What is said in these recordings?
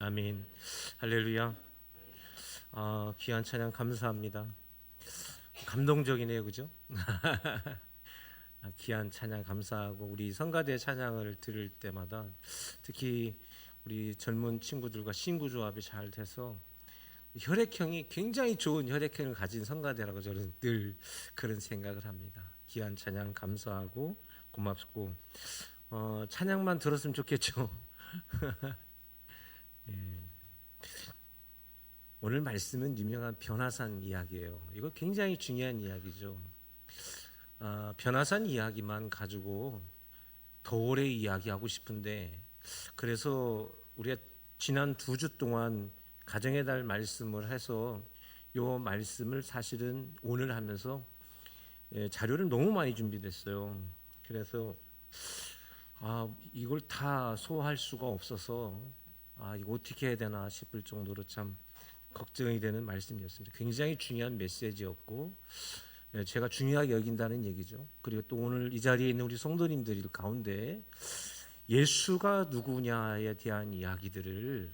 아멘. 할렐루야. 귀한 찬양 감사합니다. 감동적이네요, 그죠? 귀한 찬양 감사하고 우리 성가대 찬양을 들을 때마다 특히 우리 젊은 친구들과 신구조합이 잘 돼서 혈액형이 굉장히 좋은 혈액형을 가진 성가대라고 저는 늘 그런 생각을 합니다. 귀한 찬양 감사하고 고맙고 찬양만 들었으면 좋겠죠. 예. 오늘 말씀은 유명한 변화산 이야기예요. 이거 굉장히 중요한 이야기죠. 변화산 이야기만 가지고 더 오래 이야기하고 싶은데 그래서 우리가 지난 2주 동안 가정의 달 말씀을 해서 요 말씀을 사실은 오늘 하면서 자료를 너무 많이 준비됐어요. 그래서 이걸 다 소화할 수가 없어서 이거 어떻게 해야 되나 싶을 정도로 참 걱정이 되는 말씀이었습니다. 굉장히 중요한 메시지였고 제가 중요하게 여긴다는 얘기죠. 그리고 또 오늘 이 자리에 있는 우리 성도님들 가운데 예수가 누구냐에 대한 이야기들을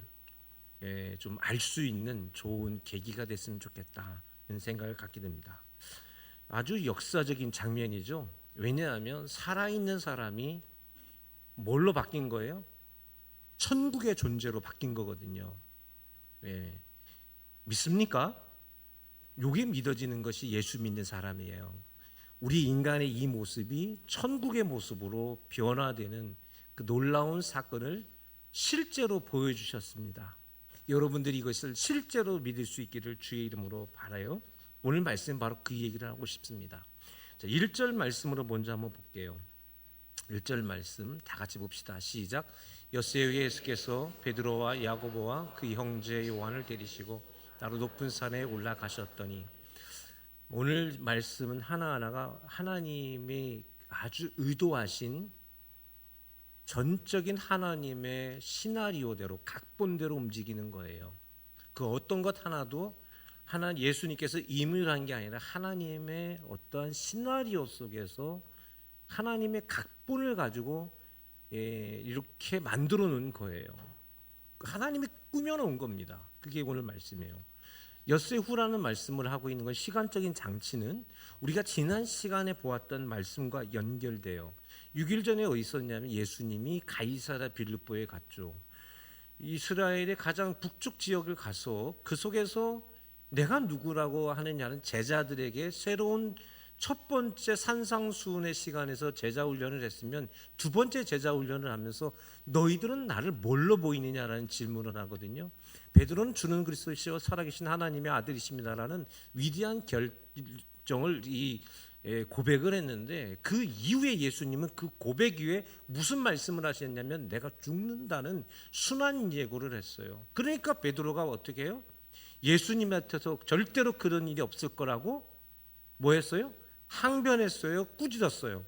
좀 알 수 있는 좋은 계기가 됐으면 좋겠다는 생각을 갖게 됩니다. 아주 역사적인 장면이죠. 왜냐하면 살아있는 사람이 뭘로 바뀐 거예요? 천국의 존재로 바뀐 거거든요. 믿습니까? 요게 믿어지는 것이 예수 믿는 사람이에요. 우리 인간의 이 모습이 천국의 모습으로 변화되는 그 놀라운 사건을 실제로 보여주셨습니다. 여러분들이 이것을 실제로 믿을 수 있기를 주의 이름으로 바라요. 오늘 말씀 바로 그 얘기를 하고 싶습니다. 자, 1절 말씀으로 먼저 한번 볼게요. 1절 말씀 다 같이 봅시다. 시작. 엿새에 예수께서 베드로와 야고보와 그 형제 요한을 데리시고 따로 높은 산에 올라가셨더니, 오늘 말씀은 하나하나가 하나님이 아주 의도하신 전적인 하나님의 시나리오대로 각본대로 움직이는 거예요. 그 어떤 것 하나도 예수님께서 임의한 게 아니라 하나님의 어떠한 시나리오 속에서 하나님의 각본을 가지고 이렇게 만들어 놓은 거예요. 하나님이 꾸며 놓은 겁니다. 그게 오늘 말씀이에요. 엿새 후라는 말씀을 하고 있는 건 시간적인 장치는 우리가 지난 시간에 보았던 말씀과 연결돼요. 6일 전에 어디 있었냐면 예수님이 가이사랴 빌립보에 갔죠. 이스라엘의 가장 북쪽 지역을 가서 그 속에서 내가 누구라고 하느냐는 제자들에게 새로운 첫 번째 산상수훈의 시간에서 제자 훈련을 했으면 두 번째 제자 훈련을 하면서 너희들은 나를 뭘로 보이느냐라는 질문을 하거든요. 베드로는 주는 그리스도시요 살아계신 하나님의 아들이십니다라는 위대한 결정을 고백을 했는데, 그 이후에 예수님은 그 고백 이후에 무슨 말씀을 하셨냐면 내가 죽는다는 순환 예고를 했어요. 그러니까 베드로가 어떻게 해요? 예수님한테서 절대로 그런 일이 없을 거라고 뭐 했어요? 항변했어요? 꾸짖었어요?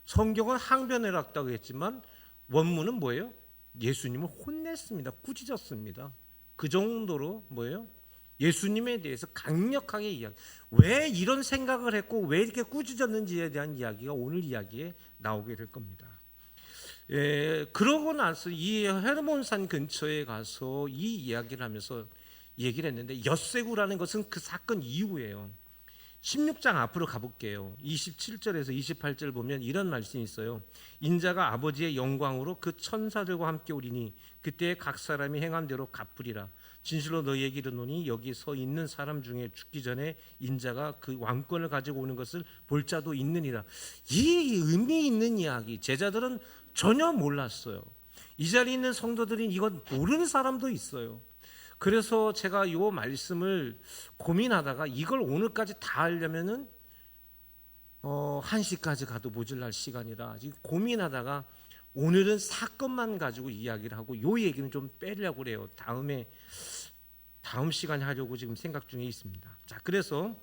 성경은 항변해랐다고 했지만 원문은 뭐예요? 예수님을 혼냈습니다. 꾸짖었습니다. 그 정도로 뭐예요? 예수님에 대해서 강력하게 이야기. 왜 이런 생각을 했고 왜 이렇게 꾸짖었는지에 대한 이야기가 오늘 이야기에 나오게 될 겁니다. 그러고 나서 이 헤르몬산 근처에 가서 이 이야기를 하면서 얘기를 했는데, 엿새구라는 것은 그 사건 이후예요. 16장 앞으로 가볼게요. 27절에서 28절 보면 이런 말씀이 있어요. 인자가 아버지의 영광으로 그 천사들과 함께 오리니 그때 각 사람이 행한 대로 갚으리라. 진실로 너희에게 이르노니 여기 서 있는 사람 중에 죽기 전에 인자가 그 왕권을 가지고 오는 것을 볼 자도 있느니라. 이 의미 있는 이야기 제자들은 전혀 몰랐어요. 이 자리에 있는 성도들이 이건 모르는 사람도 있어요. 그래서 제가 이 말씀을 고민하다가 이걸 오늘까지 다 하려면은 1시까지 가도 모자랄 시간이라 고민하다가 오늘은 사건만 가지고 이야기를 하고 이 얘기는 좀 빼려고 그래요. 다음 시간에 하려고 지금 생각 중에 있습니다. 자, 그래서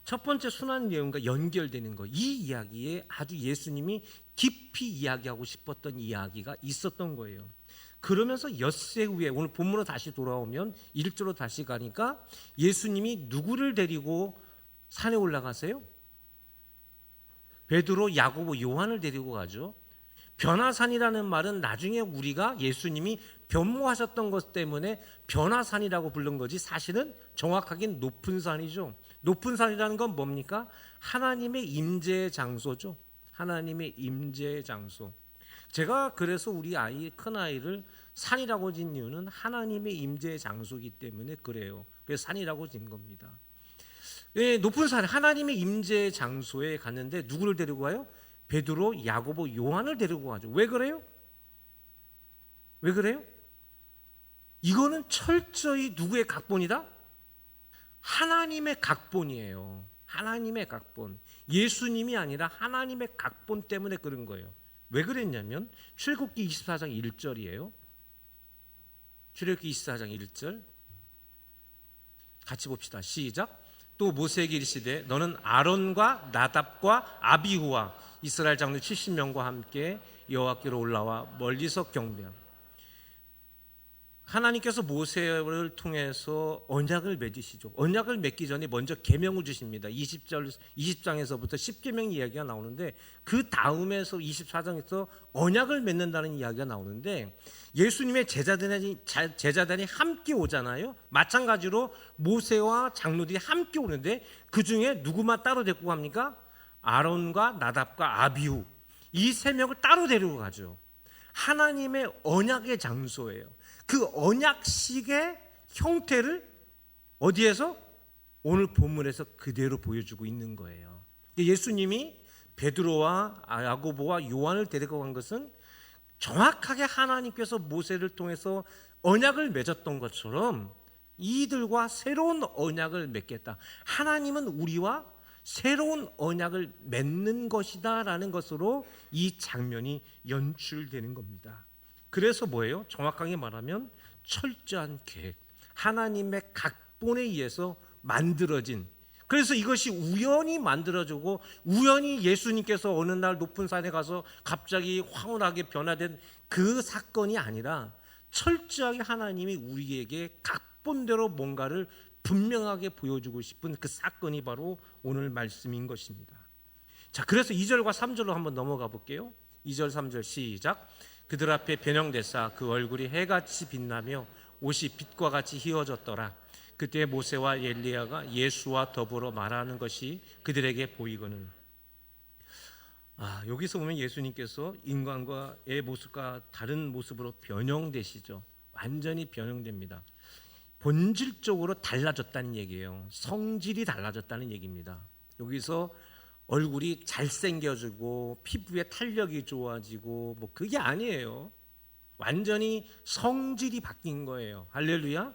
첫 번째 순환 내용과 연결되는 거, 이 이야기에 아주 예수님이 깊이 이야기하고 싶었던 이야기가 있었던 거예요. 그러면서 엿새 후에 오늘 본문으로 다시 돌아오면 1절로 다시 가니까 예수님이 누구를 데리고 산에 올라가세요? 베드로, 야고보, 요한을 데리고 가죠. 변화산이라는 말은 나중에 우리가 예수님이 변모하셨던 것 때문에 변화산이라고 부른 거지, 사실은 정확하긴 높은 산이죠. 높은 산이라는 건 뭡니까? 하나님의 임재의 장소죠. 하나님의 임재의 장소. 제가 그래서 우리 아이, 큰아이를 산이라고 진 이유는 하나님의 임재의 장소이기 때문에 그래요. 그래서 산이라고 진 겁니다. 높은 산, 하나님의 임재의 장소에 갔는데 누구를 데리고 가요? 베드로, 야고보, 요한을 데리고 가죠. 왜 그래요? 왜 그래요? 이거는 철저히 누구의 각본이다? 하나님의 각본이에요. 하나님의 각본. 예수님이 아니라 하나님의 각본 때문에 그런 거예요. 왜 그랬냐면 출애굽기 24장 1절이에요. 출애굽기 24장 1절 같이 봅시다. 시작. 또 모세에게 이르시되 너는 아론과 나답과 아비후와 이스라엘 장로 70명과 함께 여호와께로 올라와 멀리서 경배하고. 하나님께서 모세를 통해서 언약을 맺으시죠. 언약을 맺기 전에 먼저 계명을 주십니다. 20장에서부터 10계명 이야기가 나오는데 그 다음에서 24장에서 언약을 맺는다는 이야기가 나오는데 예수님의 제자들이 함께 오잖아요. 마찬가지로 모세와 장로들이 함께 오는데 그 중에 누구만 따로 데리고 갑니까? 아론과 나답과 아비후, 이 세 명을 따로 데리고 가죠. 하나님의 언약의 장소예요. 그 언약식의 형태를 어디에서? 오늘 본문에서 그대로 보여주고 있는 거예요. 예수님이 베드로와 야고보와 요한을 데리고 간 것은 정확하게 하나님께서 모세를 통해서 언약을 맺었던 것처럼 이들과 새로운 언약을 맺겠다. 하나님은 우리와 새로운 언약을 맺는 것이다라는 것으로 이 장면이 연출되는 겁니다. 그래서 뭐예요? 정확하게 말하면 철저한 계획, 하나님의 각본에 의해서 만들어진, 그래서 이것이 우연히 만들어지고 우연히 예수님께서 어느 날 높은 산에 가서 갑자기 황홀하게 변화된 그 사건이 아니라 철저하게 하나님이 우리에게 각본대로 뭔가를 분명하게 보여주고 싶은 그 사건이 바로 오늘 말씀인 것입니다. 자, 그래서 2절과 3절로 한번 넘어가 볼게요. 2절 3절 시작. 그들 앞에 변형되사 그 얼굴이 해같이 빛나며 옷이 빛과 같이 휘어졌더라. 그때 모세와 엘리야가 예수와 더불어 말하는 것이 그들에게 보이거늘. 여기서 보면 예수님께서 인간과의 모습과 다른 모습으로 변형되시죠. 완전히 변형됩니다. 본질적으로 달라졌다는 얘기예요. 성질이 달라졌다는 얘기입니다. 여기서 얼굴이 잘생겨지고 피부에 탄력이 좋아지고 뭐 그게 아니에요. 완전히 성질이 바뀐 거예요. 할렐루야.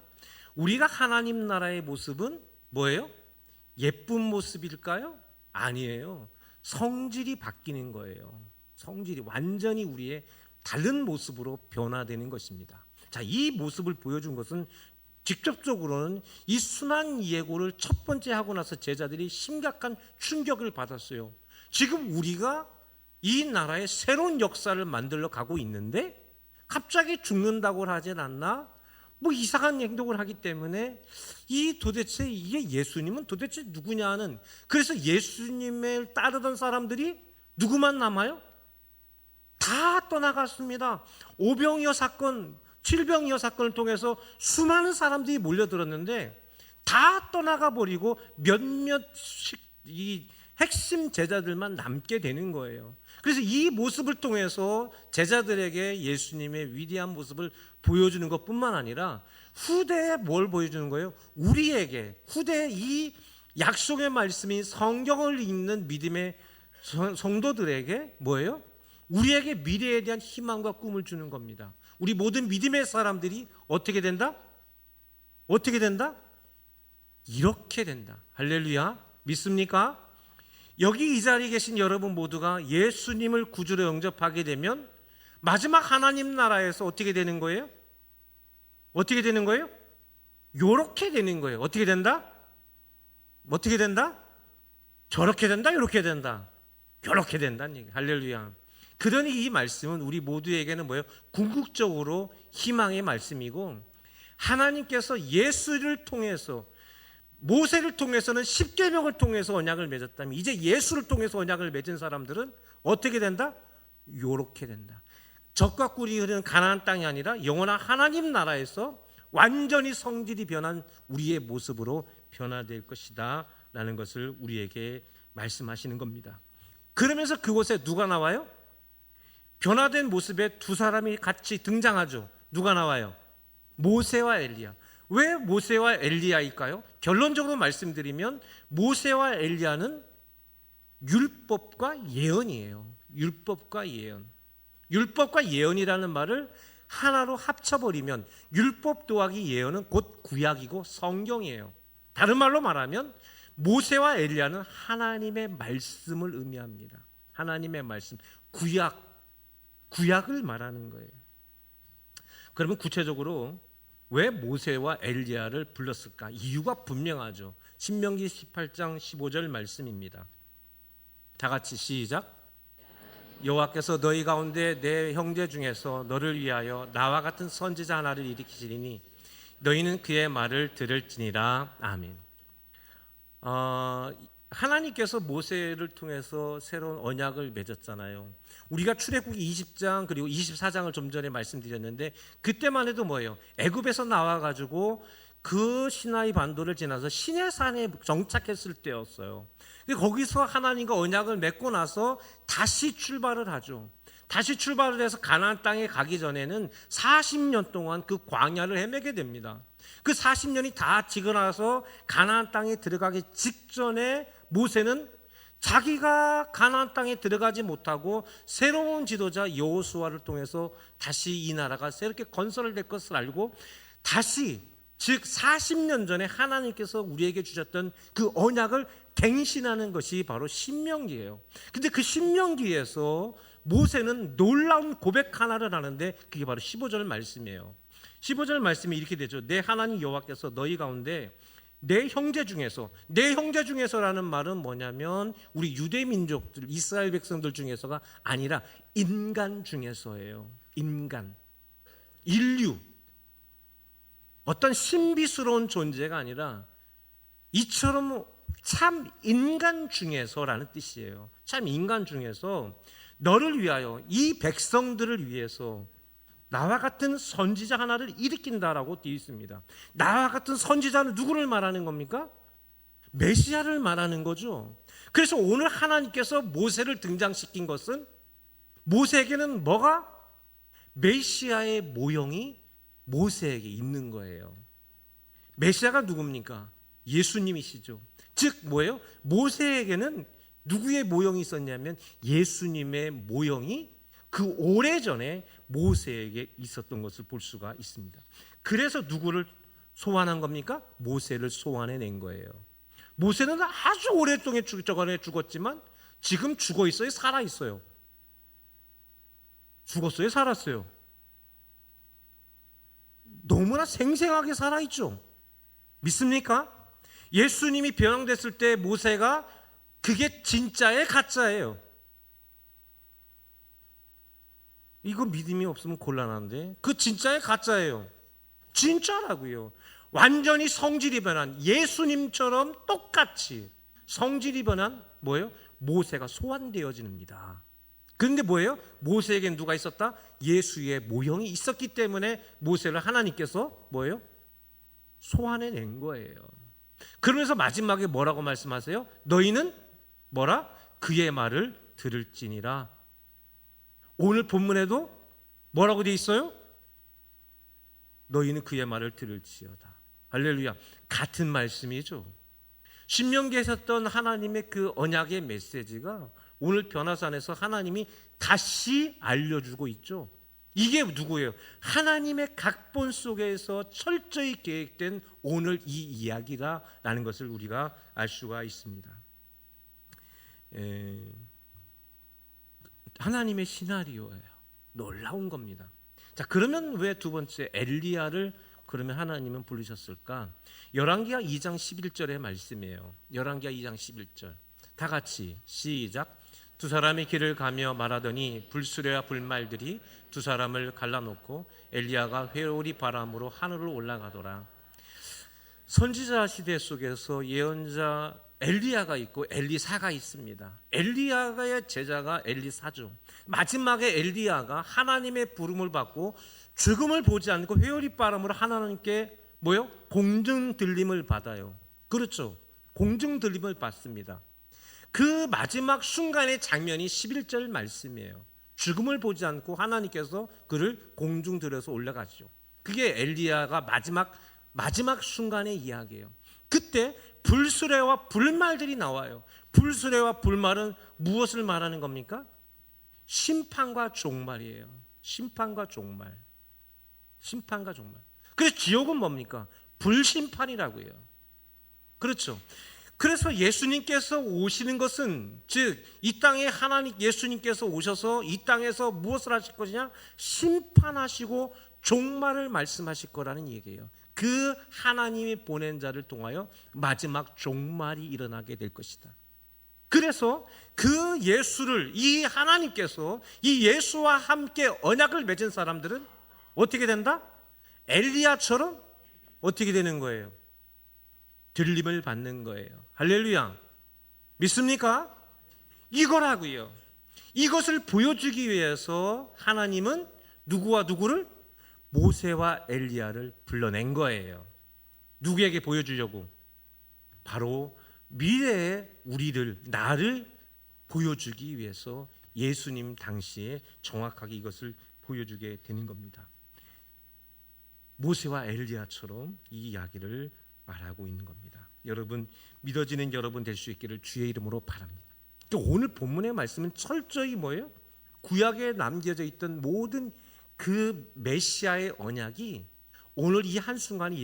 우리가 하나님 나라의 모습은 뭐예요? 예쁜 모습일까요? 아니에요. 성질이 바뀌는 거예요. 성질이 완전히 우리의 다른 모습으로 변화되는 것입니다. 자, 이 모습을 보여준 것은 직접적으로는 이 순환 예고를 첫 번째 하고 나서 제자들이 심각한 충격을 받았어요. 지금 우리가 이 나라의 새로운 역사를 만들러 가고 있는데 갑자기 죽는다고 하진 않나? 뭐 이상한 행동을 하기 때문에 도대체 이게 예수님은 도대체 누구냐 하는, 그래서 예수님을 따르던 사람들이 누구만 남아요? 다 떠나갔습니다. 오병이어 사건, 칠병이어 사건을 통해서 수많은 사람들이 몰려들었는데 다 떠나가 버리고 몇몇씩 이 핵심 제자들만 남게 되는 거예요. 그래서 이 모습을 통해서 제자들에게 예수님의 위대한 모습을 보여주는 것뿐만 아니라 후대에 뭘 보여주는 거예요? 우리에게, 후대에 이 약속의 말씀인 성경을 읽는 믿음의 성도들에게 뭐예요? 우리에게 미래에 대한 희망과 꿈을 주는 겁니다. 우리 모든 믿음의 사람들이 어떻게 된다? 어떻게 된다? 이렇게 된다. 할렐루야. 믿습니까? 여기 이 자리에 계신 여러분 모두가 예수님을 구주로 영접하게 되면 마지막 하나님 나라에서 어떻게 되는 거예요? 어떻게 되는 거예요? 요렇게 되는 거예요. 어떻게 된다? 어떻게 된다? 저렇게 된다? 요렇게 된다? 요렇게 된다는 얘기. 할렐루야. 그러니 이 말씀은 우리 모두에게는 뭐예요? 궁극적으로 희망의 말씀이고, 하나님께서 예수를 통해서, 모세를 통해서는 십계명을 통해서 언약을 맺었다면 이제 예수를 통해서 언약을 맺은 사람들은 어떻게 된다? 요렇게 된다. 젖과 꿀이 흐르는 가나안 땅이 아니라 영원한 하나님 나라에서 완전히 성질이 변한 우리의 모습으로 변화될 것이다 라는 것을 우리에게 말씀하시는 겁니다. 그러면서 그곳에 누가 나와요? 변화된 모습에 두 사람이 같이 등장하죠. 누가 나와요? 모세와 엘리야. 왜 모세와 엘리야일까요? 결론적으로 말씀드리면 모세와 엘리야는 율법과 예언이에요. 율법과 예언. 율법과 예언이라는 말을 하나로 합쳐버리면 율법 더하기 예언은 곧 구약이고 성경이에요. 다른 말로 말하면 모세와 엘리야는 하나님의 말씀을 의미합니다. 하나님의 말씀, 구약을 말하는 거예요. 그러면 구체적으로 왜 모세와 엘리야를 불렀을까? 이유가 분명하죠. 신명기 18장 15절 말씀입니다. 다 같이 시작. 여호와께서 너희 가운데 내 형제 중에서 너를 위하여 나와 같은 선지자 하나를 일으키시리니 너희는 그의 말을 들을지니라. 아멘. 하나님께서 모세를 통해서 새로운 언약을 맺었잖아요. 우리가 출애굽기 20장 그리고 24장을 좀 전에 말씀드렸는데 그때만 해도 뭐예요? 애굽에서 나와가지고 그 시나이 반도를 지나서 시내산에 정착했을 때였어요. 거기서 하나님과 언약을 맺고 나서 다시 출발을 하죠. 다시 출발을 해서 가나안 땅에 가기 전에는 40년 동안 그 광야를 헤매게 됩니다. 그 40년이 다 지고 나서 가나안 땅에 들어가기 직전에 모세는 자기가 가나안 땅에 들어가지 못하고 새로운 지도자 여호수아를 통해서 다시 이 나라가 새롭게 건설될 것을 알고 다시, 즉 40년 전에 하나님께서 우리에게 주셨던 그 언약을 갱신하는 것이 바로 신명기예요. 근데 그 신명기에서 모세는 놀라운 고백 하나를 하는데 그게 바로 15절 말씀이에요. 15절 말씀이 이렇게 되죠. 내 하나님 여호와께서 너희 가운데 내 형제 중에서라는 말은 뭐냐면 우리 유대 민족들, 이스라엘 백성들 중에서가 아니라 인간 중에서예요. 인류, 어떤 신비스러운 존재가 아니라 이처럼 참 인간 중에서라는 뜻이에요. 참 인간 중에서 너를 위하여, 이 백성들을 위해서 나와 같은 선지자 하나를 일으킨다라고 되어 있습니다. 나와 같은 선지자는 누구를 말하는 겁니까? 메시아를 말하는 거죠. 그래서 오늘 하나님께서 모세를 등장시킨 것은 모세에게는 뭐가? 메시아의 모형이 모세에게 있는 거예요. 메시아가 누굽니까? 예수님이시죠. 즉 뭐예요? 모세에게는 누구의 모형이 있었냐면 예수님의 모형이 그 오래전에 모세에게 있었던 것을 볼 수가 있습니다. 그래서 누구를 소환한 겁니까? 모세를 소환해낸 거예요. 모세는 아주 오랫동안 죽었지만 지금 죽어 있어요? 살아 있어요? 죽었어요? 살았어요? 너무나 생생하게 살아있죠. 믿습니까? 예수님이 변형됐을 때 모세가 그게 진짜의 가짜예요. 이거 믿음이 없으면 곤란한데 그 진짜의 가짜예요. 진짜라고요. 완전히 성질이 변한 예수님처럼 똑같이 성질이 변한 뭐예요? 모세가 소환되어집니다. 그런데 뭐예요? 모세에겐 누가 있었다? 예수의 모형이 있었기 때문에 모세를 하나님께서 뭐예요? 소환해낸 거예요. 그러면서 마지막에 뭐라고 말씀하세요? 너희는 뭐라? 그의 말을 들을지니라. 오늘 본문에도 뭐라고 되어 있어요? 너희는 그의 말을 들을지어다. 할렐루야. 같은 말씀이죠. 신명기에 있었던 하나님의 그 언약의 메시지가 오늘 변화산에서 하나님이 다시 알려주고 있죠. 이게 누구예요? 하나님의 각본 속에서 철저히 계획된 오늘 이 이야기다라는 것을 우리가 알 수가 있습니다. 하나님의 시나리오예요. 놀라운 겁니다. 자, 그러면 왜 두 번째 엘리야를 그러면 하나님은 부르셨을까? 열왕기하 2장 11절의 말씀이에요. 열왕기하 2장 11절. 다 같이 시작. 두 사람이 길을 가며 말하더니 불수레와 불말들이 두 사람을 갈라놓고 엘리야가 회오리 바람으로 하늘로 올라가더라. 선지자 시대 속에서 예언자 엘리야가 있고 엘리사가 있습니다. 엘리야의 제자가 엘리사죠. 마지막에 엘리야가 하나님의 부름을 받고 죽음을 보지 않고 회오리 바람으로 하나님께 뭐요? 공중 들림을 받아요. 그렇죠. 공중 들림을 받습니다. 그 마지막 순간의 장면이 11절 말씀이에요. 죽음을 보지 않고 하나님께서 그를 공중 들여서 올라가죠. 그게 엘리야가 마지막 순간의 이야기예요. 그때 불수레와 불말들이 나와요. 불수레와 불말은 무엇을 말하는 겁니까? 심판과 종말이에요. 심판과 종말. 심판과 종말. 그래서 지옥은 뭡니까? 불심판이라고 해요. 그렇죠. 그래서 예수님께서 오시는 것은, 즉 이 땅에 하나님 예수님께서 오셔서 이 땅에서 무엇을 하실 것이냐? 심판하시고 종말을 말씀하실 거라는 얘기예요. 그 하나님이 보낸 자를 통하여 마지막 종말이 일어나게 될 것이다. 그래서 그 예수를, 이 하나님께서 이 예수와 함께 언약을 맺은 사람들은 어떻게 된다? 엘리야처럼 어떻게 되는 거예요? 들림을 받는 거예요. 할렐루야. 믿습니까? 이거라고요. 이것을 보여주기 위해서 하나님은 누구와 누구를? 모세와 엘리야를 불러낸 거예요. 누구에게 보여주려고? 바로 미래의 우리를, 나를 보여주기 위해서 예수님 당시에 정확하게 이것을 보여주게 되는 겁니다. 모세와 엘리야처럼 이 이야기를 말하고 있는 겁니다. 여러분, 믿어지는 여러분 될 수 있기를 주의 이름으로 바랍니다. 또 오늘 본문의 말씀은 철저히 뭐예요? 구약에 남겨져 있던 모든 그 메시아의 언약이 오늘 이 한순간에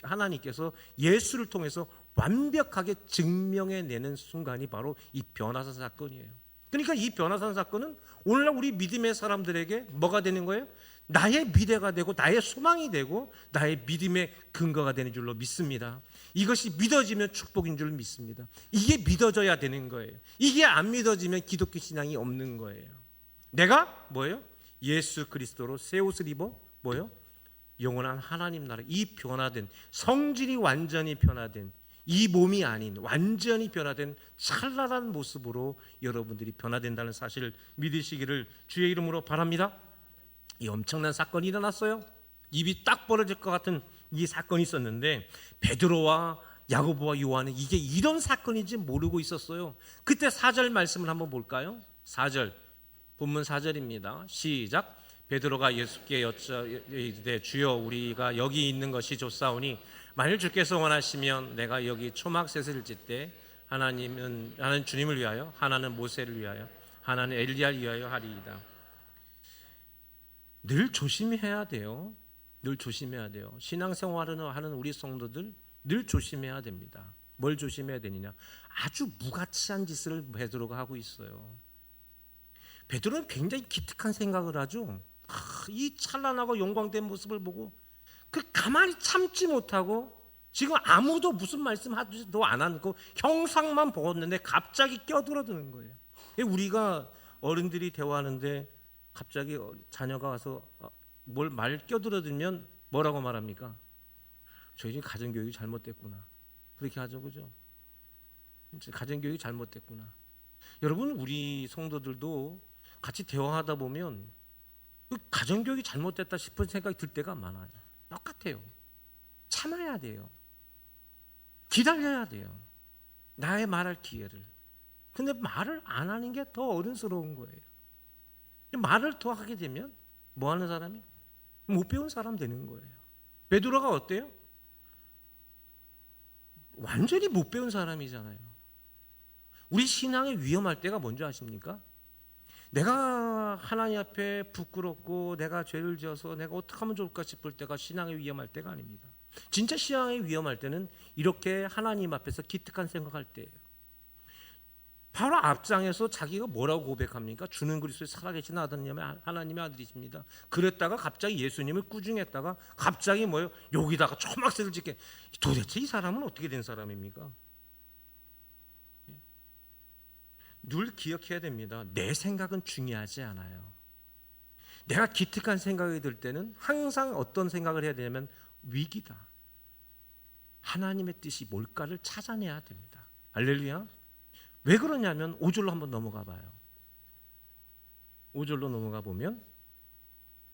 하나님께서 예수를 통해서 완벽하게 증명해내는 순간이 바로 이 변화산 사건이에요. 그러니까 이 변화산 사건은 오늘날 우리 믿음의 사람들에게 뭐가 되는 거예요? 나의 미래가 되고 나의 소망이 되고 나의 믿음의 근거가 되는 줄로 믿습니다. 이것이 믿어지면 축복인 줄 믿습니다. 이게 믿어져야 되는 거예요. 이게 안 믿어지면 기독교 신앙이 없는 거예요. 내가 뭐예요? 예수 그리스도로 새 옷을 입어 뭐예요? 영원한 하나님 나라, 이 변화된, 성질이 완전히 변화된 이 몸이 아닌 완전히 변화된 찬란한 모습으로 여러분들이 변화된다는 사실을 믿으시기를 주의 이름으로 바랍니다. 이 엄청난 사건이 일어났어요. 입이 딱 벌어질 것 같은 이 사건이 있었는데 베드로와 야고보와 요한은 이게 이런 사건인지 모르고 있었어요. 그때 4절 말씀을 한번 볼까요? 4절, 본문 4절입니다. 시작. 베드로가 예수께 여짜이르되 주여 우리가 여기 있는 것이 좋사오니 만일 주께서 원하시면 내가 여기 초막셋을 짓되 하나는 주님을 위하여, 하나는 모세를 위하여, 하나는 엘리야를 위하여 하리이다. 늘 조심해야 돼요. 늘 조심해야 돼요. 신앙생활을 하는 우리 성도들 늘 조심해야 됩니다. 뭘 조심해야 되느냐? 아주 무가치한 짓을 베드로가 하고 있어요. 베드로는 굉장히 기특한 생각을 하죠. 이 찬란하고 영광된 모습을 보고 그 가만히 참지 못하고 지금 아무도 무슨 말씀하지도 안 하고 형상만 보았는데 갑자기 껴들어드는 거예요. 우리가 어른들이 대화하는데 갑자기 자녀가 와서 뭘 말 껴들어들면 뭐라고 말합니까? 저희 집 가정교육이 잘못됐구나. 그렇게 하죠, 그죠? 가정교육이 잘못됐구나. 여러분, 우리 성도들도 같이 대화하다 보면 가정교육이 잘못됐다 싶은 생각이 들 때가 많아요. 똑같아요. 참아야 돼요. 기다려야 돼요. 나의 말할 기회를. 근데 말을 안 하는 게 더 어른스러운 거예요. 말을 더 하게 되면 뭐 하는 사람이? 못 배운 사람 되는 거예요. 베드로가 어때요? 완전히 못 배운 사람이잖아요. 우리 신앙이 위험할 때가 뭔지 아십니까? 내가 하나님 앞에 부끄럽고 내가 죄를 지어서 내가 어떻게 하면 좋을까 싶을 때가 신앙이 위험할 때가 아닙니다. 진짜 신앙이 위험할 때는 이렇게 하나님 앞에서 기특한 생각할 때예요. 바로 앞장에서 자기가 뭐라고 고백합니까? 주는 그리스도의 살아계신 아들님의 하나님의 아들이십니다. 그랬다가 갑자기 예수님을 꾸중했다가 갑자기 뭐예요? 여기다가 초막새를 짓게. 도대체 이 사람은 어떻게 된 사람입니까? 늘 기억해야 됩니다. 내 생각은 중요하지 않아요. 내가 기특한 생각이 들 때는 항상 어떤 생각을 해야 되냐면 위기다. 하나님의 뜻이 뭘까를 찾아내야 됩니다. 할렐루야. 왜 그러냐면 5절로 한번 넘어가 봐요. 5절로 넘어가 보면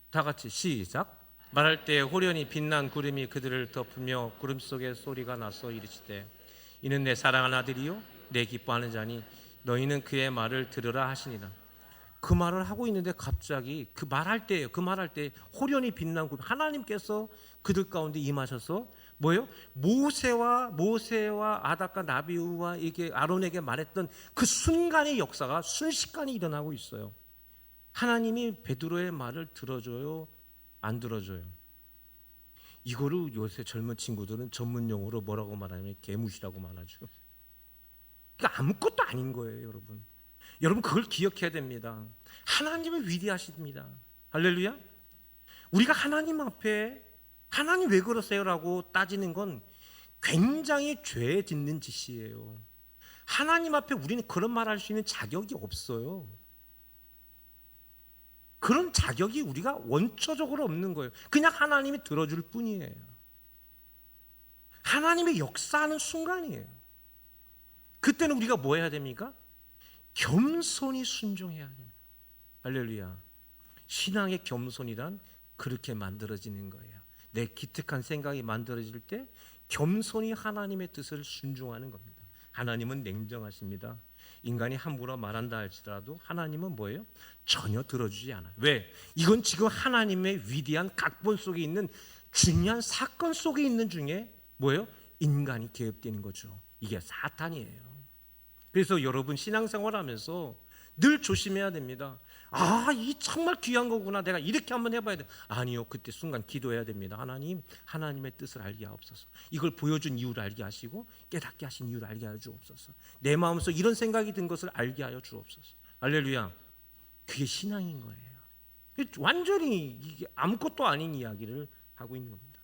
다 같이 시작. 말할 때 호련히 빛난 구름이 그들을 덮으며 구름 속에 소리가 나서 이르시되 이는 내 사랑하는 아들이요 내 기뻐하는 자니 너희는 그의 말을 들으라 하시니라. 그 말을 하고 있는데 갑자기 그 말할 때 호련히 빛난 구름, 하나님께서 그들 가운데 임하셔서 뭐예요? 모세와 아닥과 나비우와 이게 아론에게 말했던 그 순간의 역사가 순식간에 일어나고 있어요. 하나님이 베드로의 말을 들어줘요, 안 들어줘요? 이거를 요새 젊은 친구들은 전문 용어로 뭐라고 말하냐면 개무시라고 말하죠. 그러니까 아무것도 아닌 거예요, 여러분. 여러분 그걸 기억해야 됩니다. 하나님은 위대하십니다. 할렐루야. 우리가 하나님 앞에 하나님 왜 그러세요? 라고 따지는 건 굉장히 죄 짓는 짓이에요. 하나님 앞에 우리는 그런 말 할 수 있는 자격이 없어요. 그런 자격이 우리가 원초적으로 없는 거예요. 그냥 하나님이 들어줄 뿐이에요. 하나님의 역사하는 순간이에요. 그때는 우리가 뭐 해야 됩니까? 겸손히 순종해야 됩니다. 할렐루야. 신앙의 겸손이란 그렇게 만들어지는 거예요. 내 기특한 생각이 만들어질 때 겸손히 하나님의 뜻을 순종하는 겁니다. 하나님은 냉정하십니다. 인간이 함부로 말한다 할지라도 하나님은 뭐예요? 전혀 들어주지 않아요. 왜? 이건 지금 하나님의 위대한 각본 속에 있는 중요한 사건 속에 있는 중에 뭐예요? 인간이 개입되는 거죠. 이게 사탄이에요. 그래서 여러분 신앙생활 하면서 늘 조심해야 됩니다. 이 정말 귀한 거구나. 내가 이렇게 한번 해봐야 돼. 아니요. 그때 순간 기도해야 됩니다. 하나님의 뜻을 알게 하옵소서. 이걸 보여준 이유를 알게 하시고 깨닫게 하신 이유를 알게 하여 주옵소서. 내 마음속 이런 생각이 든 것을 알게 하여 주옵소서. 할렐루야. 그게 신앙인 거예요. 완전히 이게 아무것도 아닌 이야기를 하고 있는 겁니다.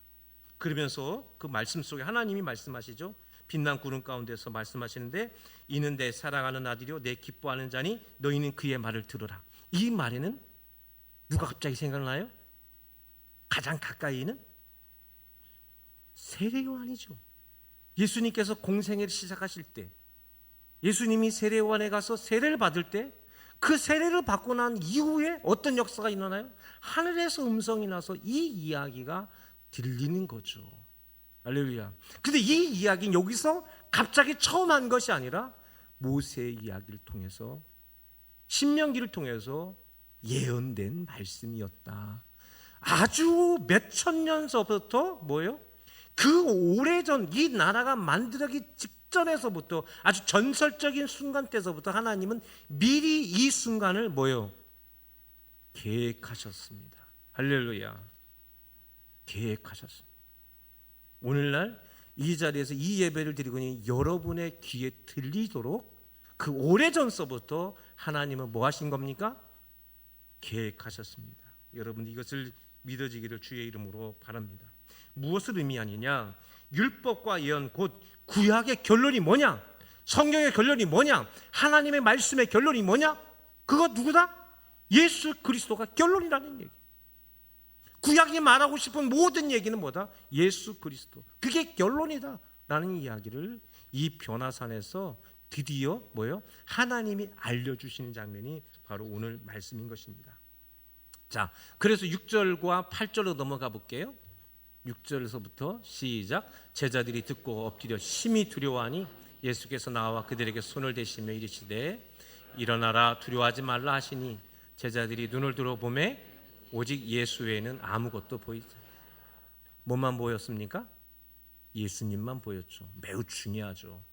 그러면서 그 말씀 속에 하나님이 말씀하시죠. 빛난 구름 가운데서 말씀하시는데 이는 내 사랑하는 아들이요 내 기뻐하는 자니 너희는 그의 말을 들으라. 이 말에는 누가 갑자기 생각나요? 가장 가까이 있는 세례 요한이죠. 예수님께서 공생애를 시작하실 때 예수님이 세례 요한에 가서 세례를 받을 때 그 세례를 받고 난 이후에 어떤 역사가 일어나요? 하늘에서 음성이 나서 이 이야기가 들리는 거죠. 할렐루야. 근데 이 이야기는 여기서 갑자기 처음 한 것이 아니라 모세의 이야기를 통해서 신명기를 통해서 예언된 말씀이었다. 아주 몇천 년 전부터 뭐예요? 그 오래전 이 나라가 만들어지기 직전에서부터 아주 전설적인 순간 때서부터 하나님은 미리 이 순간을 뭐예요? 계획하셨습니다. 할렐루야. 계획하셨습니다. 오늘날 이 자리에서 이 예배를 드리고니 여러분의 귀에 들리도록 그 오래전서부터 하나님은 뭐 하신 겁니까? 계획하셨습니다. 여러분 이것을 믿어지기를 주의 이름으로 바랍니다. 무엇을 의미하느냐? 율법과 예언 곧 구약의 결론이 뭐냐? 성경의 결론이 뭐냐? 하나님의 말씀의 결론이 뭐냐? 그거 누구다? 예수 그리스도가 결론이라는 얘기. 구약이 말하고 싶은 모든 얘기는 뭐다? 예수 그리스도. 그게 결론이다 라는 이야기를 이 변화산에서 드디어 뭐예요? 하나님이 알려주시는 장면이 바로 오늘 말씀인 것입니다. 자, 그래서 6절과 8절로 넘어가 볼게요. 6절에서부터 시작. 제자들이 듣고 엎드려 심히 두려워하니 예수께서 나와 그들에게 손을 대시며 이르시되 일어나라 두려워하지 말라 하시니 제자들이 눈을 들어보매 오직 예수 외에는 아무것도 보이지 않았다. 뭐만 보였습니까? 예수님만 보였죠. 매우 중요하죠.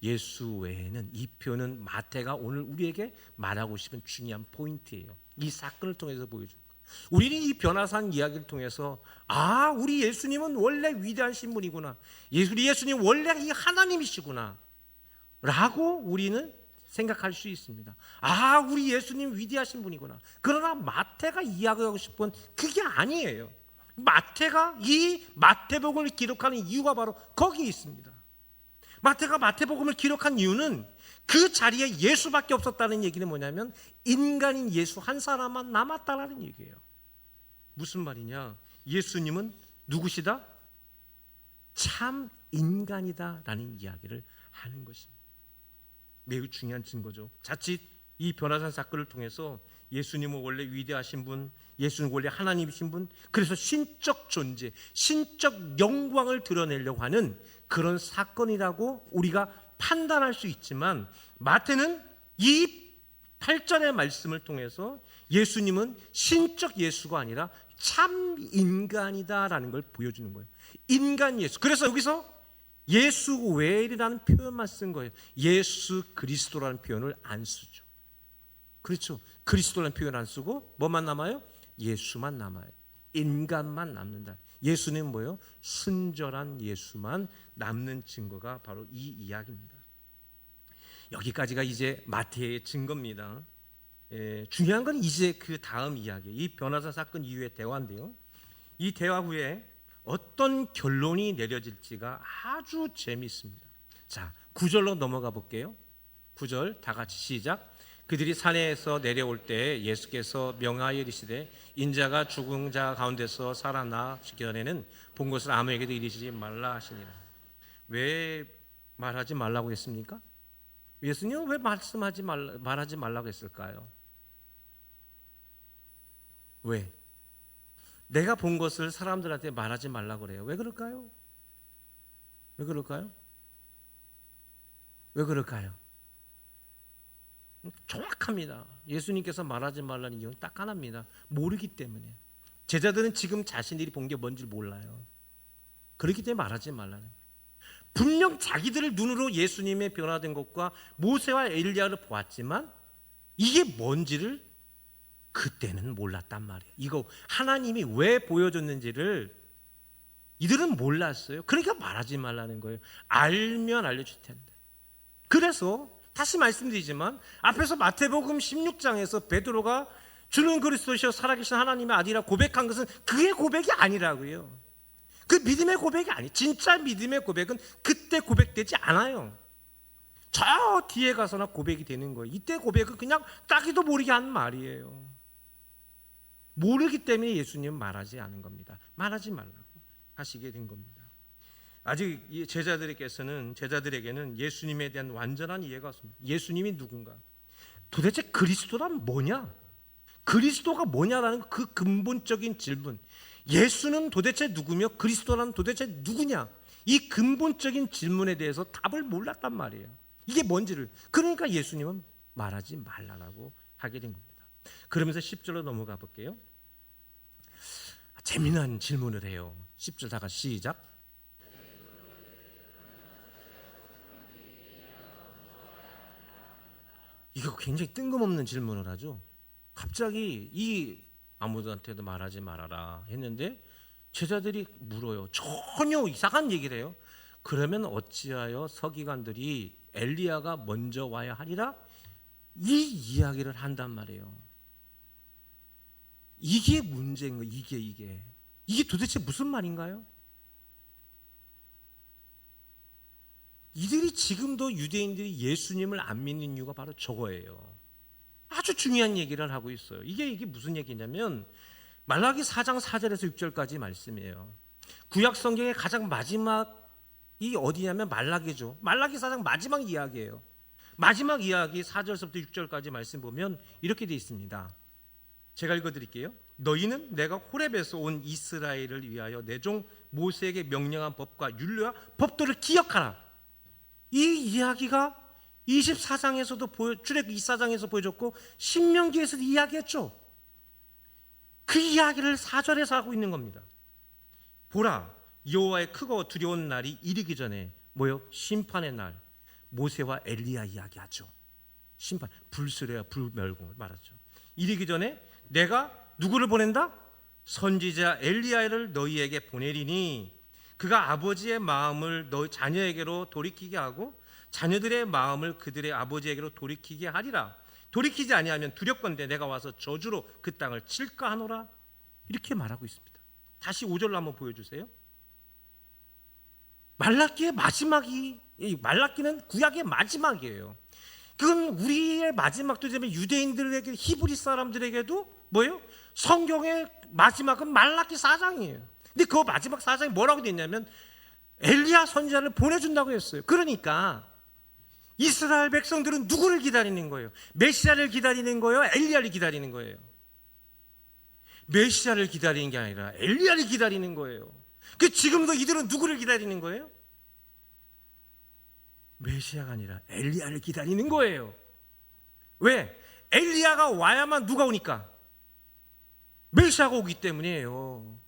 예수 외에는, 이 표현은 마태가 오늘 우리에게 말하고 싶은 중요한 포인트예요. 이 사건을 통해서 보여준 거예요. 우리는 이 변화산 이야기를 통해서 우리 예수님은 원래 위대한 신분이구나, 우리 예수님 원래 이 하나님이시구나 라고 우리는 생각할 수 있습니다. 우리 예수님 위대하신 분이구나. 그러나 마태가 이야기하고 싶은 그게 아니에요. 마태가 이 마태복음을 기록하는 이유가 바로 거기에 있습니다. 마태가 마태복음을 기록한 이유는 그 자리에 예수밖에 없었다는 얘기는 뭐냐면 인간인 예수 한 사람만 남았다라는 얘기예요. 무슨 말이냐? 예수님은 누구시다? 참 인간이다라는 이야기를 하는 것입니다. 매우 중요한 증거죠. 자칫 이 변화산 사건을 통해서 예수님은 원래 위대하신 분, 예수는 원래 하나님이신 분, 그래서 신적 존재, 신적 영광을 드러내려고 하는 그런 사건이라고 우리가 판단할 수 있지만, 마태는 이 8절의 말씀을 통해서 예수님은 신적 예수가 아니라 참 인간이다라는 걸 보여주는 거예요. 인간 예수. 그래서 여기서 예수 외이라는 표현만 쓴 거예요. 예수 그리스도라는 표현을 안 쓰죠. 그렇죠. 그리스도라는 표현 안 쓰고 뭐만 남아요? 예수만 남아요. 인간만 남는다. 예수는 뭐예요? 순전한 예수만 남는 증거가 바로 이 이야기입니다. 여기까지가 이제 마태의 증거입니다. 중요한 건 이제 그 다음 이야기, 이 변화산 사건 이후의 대화인데요. 이 대화 후에 어떤 결론이 내려질지가 아주 재미있습니다. 자, 9절로 넘어가 볼게요. 9절 다 같이 시작. 그들이 산에서 내려올 때 예수께서 명하여 이르시되 인자가 죽은 자 가운데서 살아나시기 전에는 본 것을 아무에게도 이르시지 말라 하시니라. 왜 말하지 말라고 했습니까? 예수님은 왜 말하지 말라고 했을까요? 왜? 내가 본 것을 사람들한테 말하지 말라고 그래요. 왜 그럴까요? 왜 그럴까요? 왜 그럴까요? 정확합니다. 예수님께서 말하지 말라는 이유는 딱 하나입니다. 모르기 때문에. 제자들은 지금 자신들이 본 게 뭔지 몰라요. 그렇기 때문에 말하지 말라는 거예요. 분명 자기들을 눈으로 예수님의 변화된 것과 모세와 엘리야를 보았지만 이게 뭔지를 그때는 몰랐단 말이에요. 이거 하나님이 왜 보여줬는지를 이들은 몰랐어요. 그러니까 말하지 말라는 거예요. 알면 알려줄 텐데. 그래서 다시 말씀드리지만 앞에서 마태복음 16장에서 베드로가 주는 그리스도시여 살아계신 하나님의 아들이라 고백한 것은 그의 고백이 아니라고요. 그 믿음의 고백이 아니에요. 진짜 믿음의 고백은 그때 고백되지 않아요. 저 뒤에 가서나 고백이 되는 거예요. 이때 고백은 그냥 따기도 모르게 하는 말이에요. 모르기 때문에 예수님은 말하지 않은 겁니다. 말하지 말라고 하시게 된 겁니다. 아직 제자들에게는 예수님에 대한 완전한 이해가 없습니다. 예수님이 누군가? 도대체 그리스도란 뭐냐? 그리스도가 뭐냐라는 그 근본적인 질문. 예수는 도대체 누구며 그리스도란 도대체 누구냐? 이 근본적인 질문에 대해서 답을 몰랐단 말이에요. 이게 뭔지를. 그러니까 예수님은 말하지 말라라고 하게 된 겁니다. 그러면서 10절로 넘어가 볼게요. 재미난 질문을 해요. 10절 다 같이 시작. 이거 굉장히 뜬금없는 질문을 하죠. 갑자기 이 아무도한테도 말하지 말아라 했는데 제자들이 물어요. 전혀 이상한 얘기를 해요. 그러면 어찌하여 서기관들이 엘리야가 먼저 와야 하리라? 이 이야기를 한단 말이에요. 이게 문제인 거예요. 이게 도대체 무슨 말인가요? 이들이 지금도 유대인들이 예수님을 안 믿는 이유가 바로 저거예요. 아주 중요한 얘기를 하고 있어요. 이게 무슨 얘기냐면 말라기 4장 4절에서 6절까지 말씀이에요. 구약 성경의 가장 마지막이 어디냐면 말라기죠. 말라기 4장 마지막 이야기예요. 마지막 이야기 4절부터 6절까지 말씀 보면 이렇게 되어 있습니다. 제가 읽어드릴게요. 너희는 내가 호렙에서 온 이스라엘을 위하여 내 종 모세에게 명령한 법과 율례와 법도를 기억하라. 이 이야기가 24장에서도 출애굽기 24장에서 보여줬고 신명기에서도 이야기했죠. 그 이야기를 4절에서 하고 있는 겁니다. 보라, 여호와의 크고 두려운 날이 이르기 전에 뭐요? 심판의 날. 모세와 엘리야 이야기하죠. 심판, 불수레와 불멸공을 말하죠. 이르기 전에 내가 누구를 보낸다? 선지자 엘리야를 너희에게 보내리니 그가 아버지의 마음을 너희 자녀에게로 돌이키게 하고 자녀들의 마음을 그들의 아버지에게로 돌이키게 하리라. 돌이키지 아니하면 두렵건대 내가 와서 저주로 그 땅을 칠까 하노라. 이렇게 말하고 있습니다. 다시 5절로 한번 보여주세요. 말라기의 마지막이, 말라기는 구약의 마지막이에요. 그건 우리의 마지막도 되면 유대인들에게, 히브리 사람들에게도 뭐예요? 성경의 마지막은 말라기 4장이에요. 근데 그 마지막 4장이 뭐라고 되어 있냐면 엘리야 선지자를 보내준다고 했어요. 그러니까 이스라엘 백성들은 누구를 기다리는 거예요? 메시아를 기다리는 거예요? 엘리야를 기다리는 거예요? 메시아를 기다리는 게 아니라 엘리야를 기다리는 거예요. 그 지금도 이들은 누구를 기다리는 거예요? 메시아가 아니라 엘리야를 기다리는 거예요. 왜? 엘리야가 와야만 누가 오니까? 메시아가 오기 때문이에요.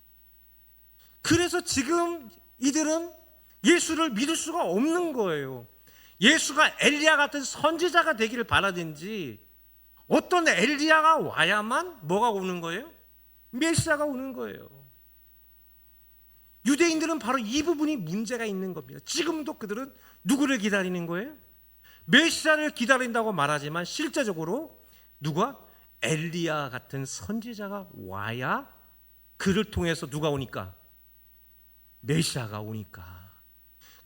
그래서 지금 이들은 예수를 믿을 수가 없는 거예요. 예수가 엘리야 같은 선지자가 되기를 바라든지 어떤 엘리야가 와야만 뭐가 오는 거예요? 메시아가 오는 거예요. 유대인들은 바로 이 부분이 문제가 있는 겁니다. 지금도 그들은 누구를 기다리는 거예요? 메시아를 기다린다고 말하지만 실제적으로 누가? 엘리야 같은 선지자가 와야 그를 통해서 누가 오니까? 메시아가 오니까.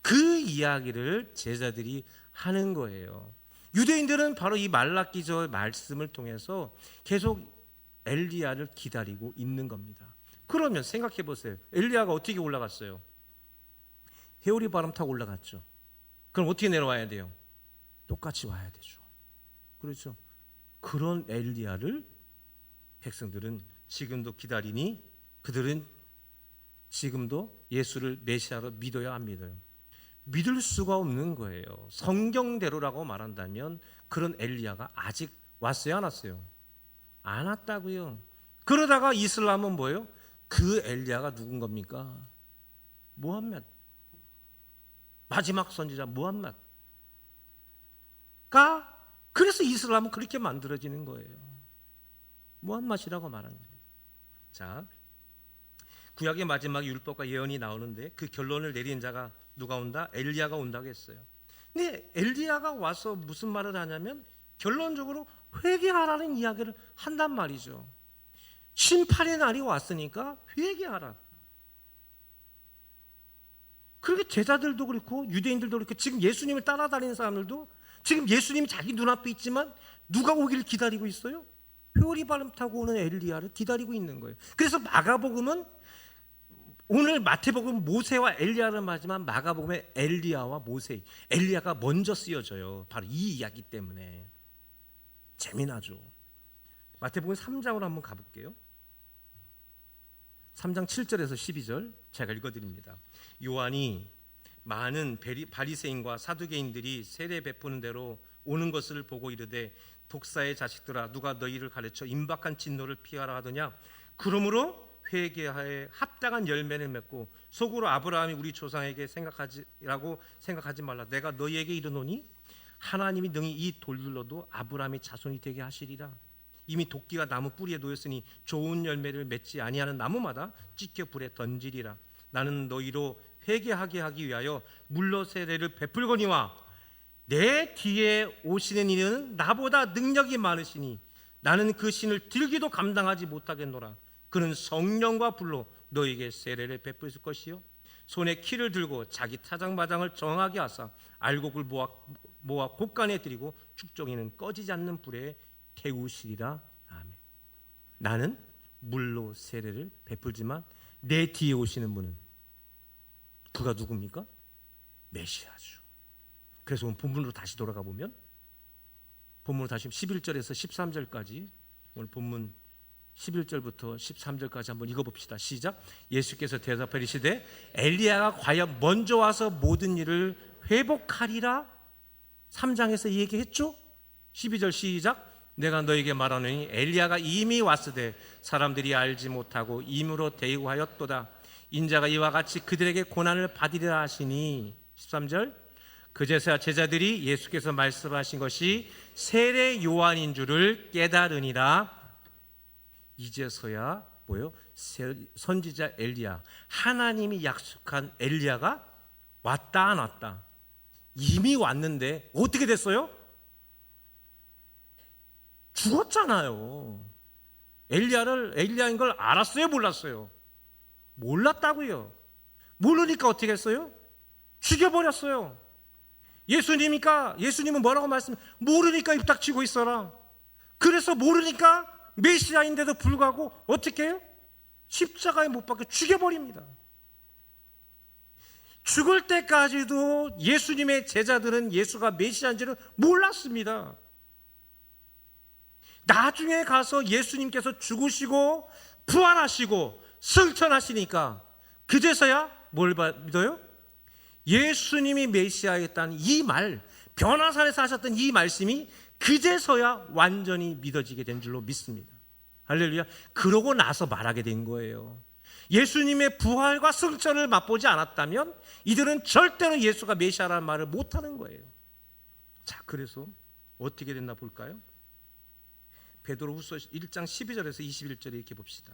그 이야기를 제자들이 하는 거예요. 유대인들은 바로 이 말라기저 말씀을 통해서 계속 엘리야를 기다리고 있는 겁니다. 그러면 생각해 보세요. 엘리야가 어떻게 올라갔어요? 회오리 바람 타고 올라갔죠. 그럼 어떻게 내려와야 돼요? 똑같이 와야 되죠. 그렇죠. 그런 엘리야를 백성들은 지금도 기다리니 그들은 지금도 예수를 메시아로 믿어야 안 믿어요? 믿을 수가 없는 거예요. 성경대로라고 말한다면 그런 엘리야가 아직 왔어요, 안 왔어요? 안 왔다고요. 그러다가 이슬람은 뭐예요? 그 엘리야가 누군 겁니까? 무함메드. 마지막 선지자 무함메드가, 그래서 이슬람은 그렇게 만들어지는 거예요. 무함메드이라고 말하는 거예요. 자, 구약의 마지막 율법과 예언이 나오는데 그 결론을 내린 자가 누가 온다? 엘리야가 온다고 했어요. 근데 엘리야가 와서 무슨 말을 하냐면 결론적으로 회개하라는 이야기를 한단 말이죠. 심판의 날이 왔으니까 회개하라. 그렇게 제자들도 그렇고 유대인들도 그렇고 지금 예수님을 따라다니는 사람들도 지금 예수님이 자기 눈앞에 있지만 누가 오기를 기다리고 있어요? 회오리 바람 타고 오는 엘리야를 기다리고 있는 거예요. 그래서 마가복음은 오늘 마태복음은 모세와 엘리야를 말하지만 마가복음에 엘리야와 모세, 엘리야가 먼저 쓰여져요. 바로 이 이야기 때문에. 재미나죠. 마태복음 3장으로 한번 가볼게요. 3장 7절에서 12절 제가 읽어드립니다. 요한이 많은 바리새인과 사두개인들이 세례 베푸는 대로 오는 것을 보고 이르되 독사의 자식들아 누가 너희를 가르쳐 임박한 진노를 피하라 하더냐. 그러므로 회개하에 합당한 열매를 맺고 속으로 아브라함이 우리 조상에게 생각하지 말라. 내가 너희에게 이르노니 하나님이 능히 이 돌들로도 아브라함의 자손이 되게 하시리라. 이미 도끼가 나무 뿌리에 놓였으니 좋은 열매를 맺지 아니하는 나무마다 찢겨 불에 던지리라. 나는 너희로 회개하게 하기 위하여 물로 세례를 베풀거니와 내 뒤에 오시는 이는 나보다 능력이 많으시니 나는 그 신을 들기도 감당하지 못하겠노라. 그는 성령과 불로 너에게 세례를 베풀 것이요 손에 키를 들고 자기 타작마당을 정하게 하사 알곡을 모아 곳간에 들이고 축종이는 꺼지지 않는 불에 태우시리라. 아멘. 나는 물로 세례를 베풀지만 내 뒤에 오시는 분은 그가 누굽니까? 메시아죠. 그래서 오늘 본문으로 다시 돌아가 보면 본문으로 다시 11절에서 13절까지 오늘 본문 11절부터 13절까지 한번 읽어봅시다. 시작. 예수께서 대답하여 이르시되 엘리야가 과연 먼저 와서 모든 일을 회복하리라. 3장에서 얘기했죠. 12절 시작. 내가 너에게 말하노니 엘리야가 이미 왔으되 사람들이 알지 못하고 임으로 대우하였도다. 인자가 이와 같이 그들에게 고난을 받으리라 하시니 13절. 그제서야 제자들이 예수께서 말씀하신 것이 세례 요한인 줄을 깨달으니라. 이제서야 뭐요? 선지자 엘리야, 하나님이 약속한 엘리야가 왔다 안 왔다? 이미 왔는데 어떻게 됐어요? 죽었잖아요. 엘리야인 걸 알았어요, 몰랐어요? 몰랐다고요. 모르니까 어떻게 했어요? 죽여버렸어요. 예수님은 뭐라고 말씀? 모르니까 입 닥치고 있어라. 그래서 모르니까 메시아인데도 불구하고 어떻게 해요? 십자가에 못 박혀 죽여버립니다. 죽을 때까지도 예수님의 제자들은 예수가 메시아인지를 몰랐습니다. 나중에 가서 예수님께서 죽으시고 부활하시고 승천하시니까 그제서야 뭘 믿어요? 예수님이 메시아였다는 이 말, 변화산에서 하셨던 이 말씀이 그제서야 완전히 믿어지게 된 줄로 믿습니다. 할렐루야. 그러고 나서 말하게 된 거예요. 예수님의 부활과 승천을 맛보지 않았다면 이들은 절대로 예수가 메시아라는 말을 못하는 거예요. 자, 그래서 어떻게 됐나 볼까요? 베드로후서 1장 12절에서 21절에 이렇게 봅시다.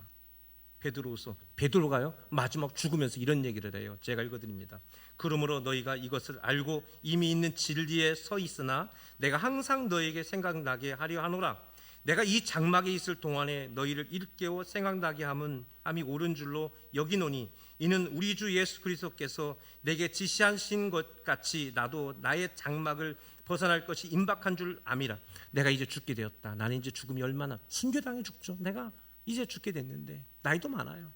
베드로가요 마지막 죽으면서 이런 얘기를 해요. 제가 읽어드립니다. 그러므로 너희가 이것을 알고 이미 있는 진리에 서 있으나 내가 항상 너희에게 생각나게 하려 하노라. 내가 이 장막에 있을 동안에 너희를 일깨워 생각나게 함이 옳은 줄로 여기노니 이는 우리 주 예수 그리스도께서 내게 지시하신 것 같이 나도 나의 장막을 벗어날 것이 임박한 줄 암이라. 내가 이제 죽게 되었다. 나는 이제 죽음이 얼마나 순교당해 죽죠. 내가 이제 죽게 됐는데 나이도 많아요.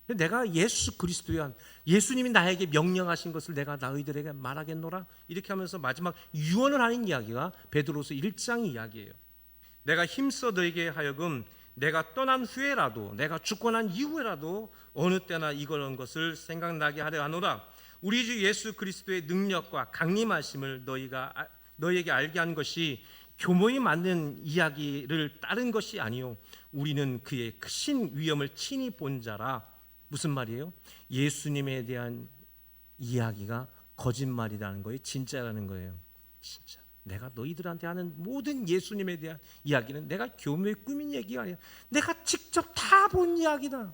내가 예수 그리스도야, 예수님이 나에게 명령하신 것을 내가 너희들에게 말하겠노라. 이렇게 하면서 마지막 유언을 하는 이야기가 베드로서 1장 이야기예요. 내가 힘써 너에게 하여금 내가 떠난 후에라도, 내가 죽고 난 이후에라도 어느 때나 이런 것을 생각나게 하려 하노라. 우리 주 예수 그리스도의 능력과 강림하심을 너희에게 알게 한 것이 교모에 맞는 이야기를 따른 것이 아니요 우리는 그의 크신 위엄을 친히 본 자라. 무슨 말이에요? 예수님에 대한 이야기가 거짓말이라는 거예요, 진짜라는 거예요. 진짜 내가 너희들한테 하는 모든 예수님에 대한 이야기는 내가 교묘에 꾸민 얘기가 아니라 내가 직접 다 본 이야기다.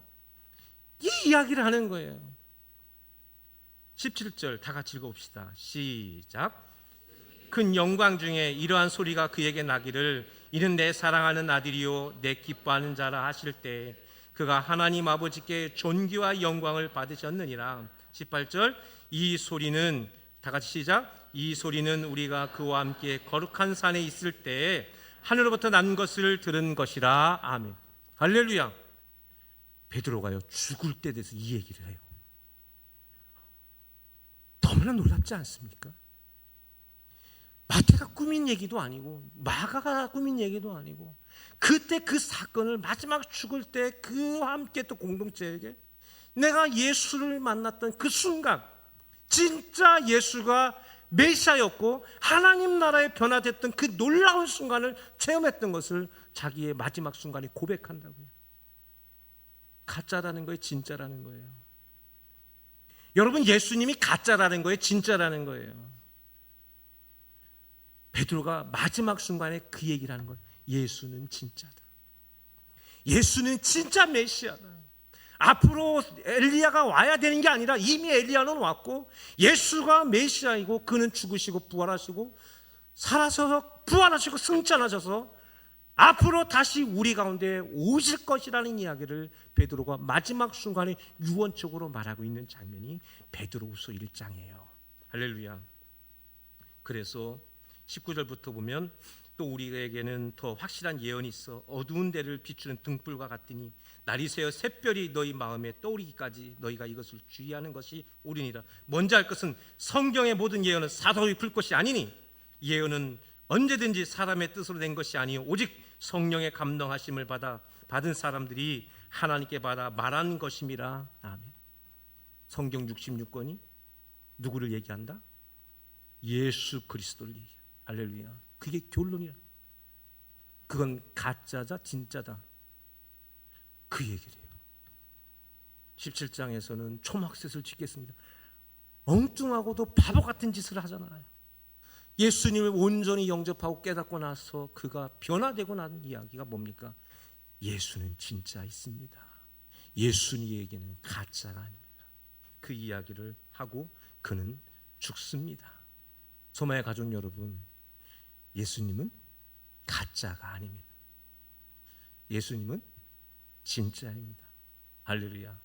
이 이야기를 하는 거예요. 17절 다 같이 읽어봅시다. 시작. 큰 영광 중에 이러한 소리가 그에게 나기를 이는 내 사랑하는 아들이요 내 기뻐하는 자라 하실 때 그가 하나님 아버지께 존귀와 영광을 받으셨느니라. 18절 이 소리는 다 같이 시작. 이 소리는 우리가 그와 함께 거룩한 산에 있을 때 하늘로부터 난 것을 들은 것이라. 아멘. 할렐루야. 베드로가요 죽을 때 돼서 이 얘기를 해요. 너무나 놀랍지 않습니까? 마태가 꾸민 얘기도 아니고 마가가 꾸민 얘기도 아니고 그때 그 사건을 마지막 죽을 때 그와 함께 또 공동체에게 내가 예수를 만났던 그 순간 진짜 예수가 메시아였고 하나님 나라에 변화됐던 그 놀라운 순간을 체험했던 것을 자기의 마지막 순간에 고백한다고요. 가짜라는 거예요, 진짜라는 거예요. 여러분, 예수님이 가짜라는 거예요, 진짜라는 거예요. 베드로가 마지막 순간에 그 얘기를 하는 거예요. 예수는 진짜다. 예수는 진짜 메시아다. 앞으로 엘리야가 와야 되는 게 아니라 이미 엘리야는 왔고 예수가 메시아이고 그는 죽으시고 부활하시고 살아서 부활하시고 승천하셔서 앞으로 다시 우리 가운데 오실 것이라는 이야기를 베드로가 마지막 순간에 유언적으로 말하고 있는 장면이 베드로후서 1장이에요. 할렐루야. 그래서 19절부터 보면 또 우리에게는 더 확실한 예언이 있어 어두운 데를 비추는 등불과 같으니 날이 새어 샛별이 너희 마음에 떠오르기까지 너희가 이것을 주의하는 것이 옳으니라. 먼저 할 것은 성경의 모든 예언은 사도의 풀 것이 아니니 예언은 언제든지 사람의 뜻으로 된 것이 아니요 오직 성령의 감동하심을 받은 사람들이 하나님께 받아 말한 것임이라. 아멘. 성경 66권이 누구를 얘기한다? 예수 그리스도를 얘기해. 할렐루야. 그게 결론이야. 그건 가짜자 진짜다. 그 얘기를 해요. 17장에서는 초막셋을 짓겠습니다. 엉뚱하고도 바보 같은 짓을 하잖아요. 예수님을 온전히 영접하고 깨닫고 나서 그가 변화되고 난 이야기가 뭡니까? 예수는 진짜 있습니다. 예수님에게는 가짜가 아닙니다. 그 이야기를 하고 그는 죽습니다. 소마의 가족 여러분, 예수님은 가짜가 아닙니다. 예수님은 진짜입니다. 할렐루야.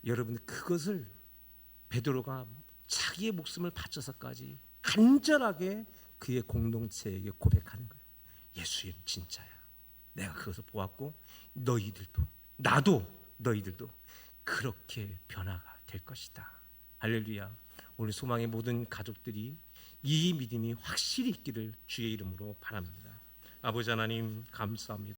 여러분, 그것을 베드로가 자기의 목숨을 바쳐서까지 간절하게 그의 공동체에게 고백하는 거예요. 예수는 진짜야. 내가 그것을 보았고 너희들도, 나도, 너희들도 그렇게 변화가 될 것이다. 할렐루야. 우리 소망의 모든 가족들이 이 믿음이 확실히 있기를 주의 이름으로 바랍니다. 아버지 하나님 감사합니다.